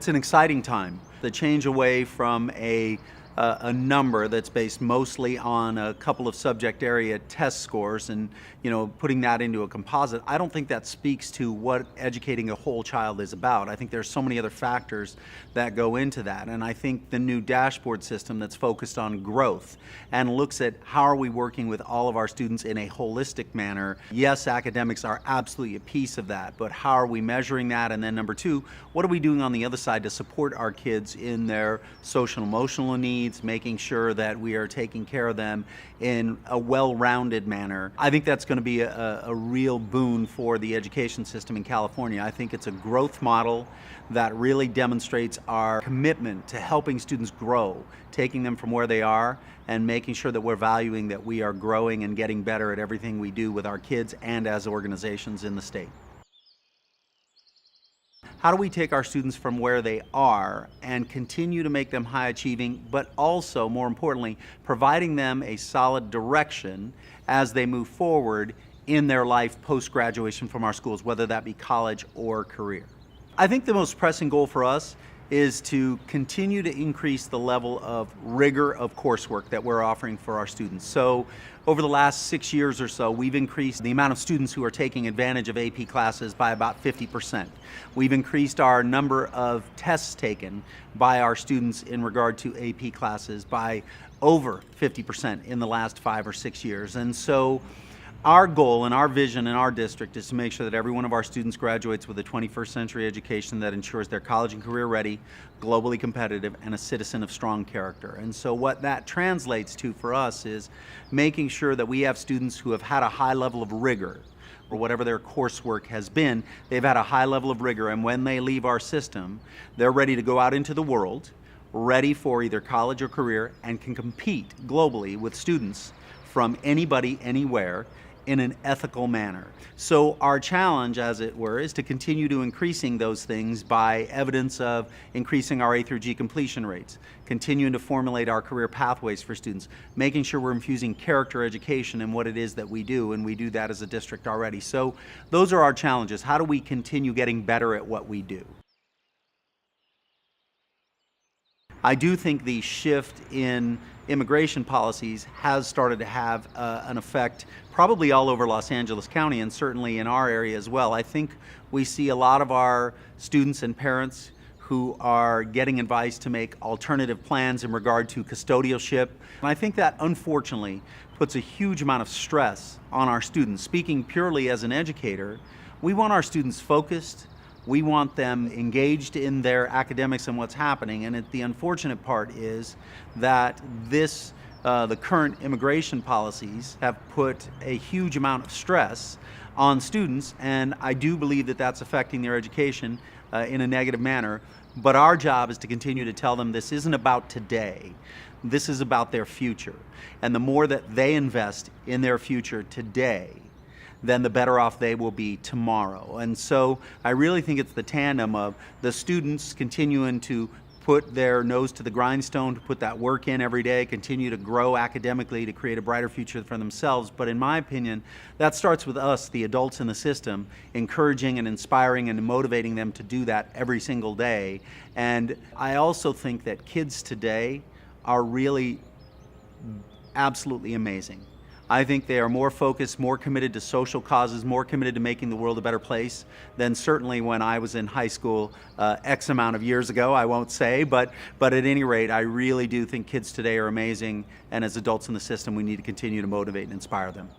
It's an exciting time. The change away from a number that's based mostly on a couple of subject area test scores and putting that into a composite, I don't think that speaks to what educating a whole child is about. I think there's so many other factors that go into that, and I think the new dashboard system that's focused on growth and looks at how are we working with all of our students in a holistic manner. Yes, academics are absolutely a piece of that, but how are we measuring that? And then number two, what are we doing on the other side to support our kids in their social and emotional needs, making sure that we are taking care of them in a well-rounded manner. I think that's going to be a real boon for the education system in California. I think it's a growth model that really demonstrates our commitment to helping students grow, taking them from where they are and making sure that we're valuing that we are growing and getting better at everything we do with our kids and as organizations in the state. How do we take our students from where they are and continue to make them high achieving, but also, more importantly, providing them a solid direction as they move forward in their life post-graduation from our schools, whether that be college or career? I think the most pressing goal for us is to continue to increase the level of rigor of coursework that we're offering for our students. So over the last 6 years or so, we've increased the amount of students who are taking advantage of AP classes by about 50%. We've increased our number of tests taken by our students in regard to AP classes by over 50% in the last 5 or 6 years. And so our goal and our vision in our district is to make sure that every one of our students graduates with a 21st century education that ensures they're college and career ready, globally competitive, and a citizen of strong character. And so what that translates to for us is making sure that we have students who have had a high level of rigor, or whatever their coursework has been, they've had a high level of rigor, and when they leave our system, they're ready to go out into the world, ready for either college or career, and can compete globally with students from anybody, anywhere, in an ethical manner. So our challenge, as it were, is to continue to increasing those things by evidence of increasing our A through G completion rates, continuing to formulate our career pathways for students, making sure we're infusing character education in what it is that we do, and we do that as a district already. So those are our challenges. How do we continue getting better at what we do? I do think the shift in immigration policies has started to have an effect probably all over Los Angeles County and certainly in our area as well. I think we see a lot of our students and parents who are getting advice to make alternative plans in regard to custodialship. And I think that unfortunately puts a huge amount of stress on our students. Speaking purely as an educator, we want our students focused. We want them engaged in their academics and what's happening, and the unfortunate part is that the current immigration policies have put a huge amount of stress on students, and I do believe that that's affecting their education in a negative manner. But our job is to continue to tell them this isn't about today, this is about their future. And the more that they invest in their future today, then the better off they will be tomorrow. And so I really think it's the tandem of the students continuing to put their nose to the grindstone, to put that work in every day, continue to grow academically to create a brighter future for themselves. But in my opinion, that starts with us, the adults in the system, encouraging and inspiring and motivating them to do that every single day. And I also think that kids today are really absolutely amazing. I think they are more focused, more committed to social causes, more committed to making the world a better place than certainly when I was in high school X amount of years ago, I won't say, but at any rate, I really do think kids today are amazing, and as adults in the system, we need to continue to motivate and inspire them.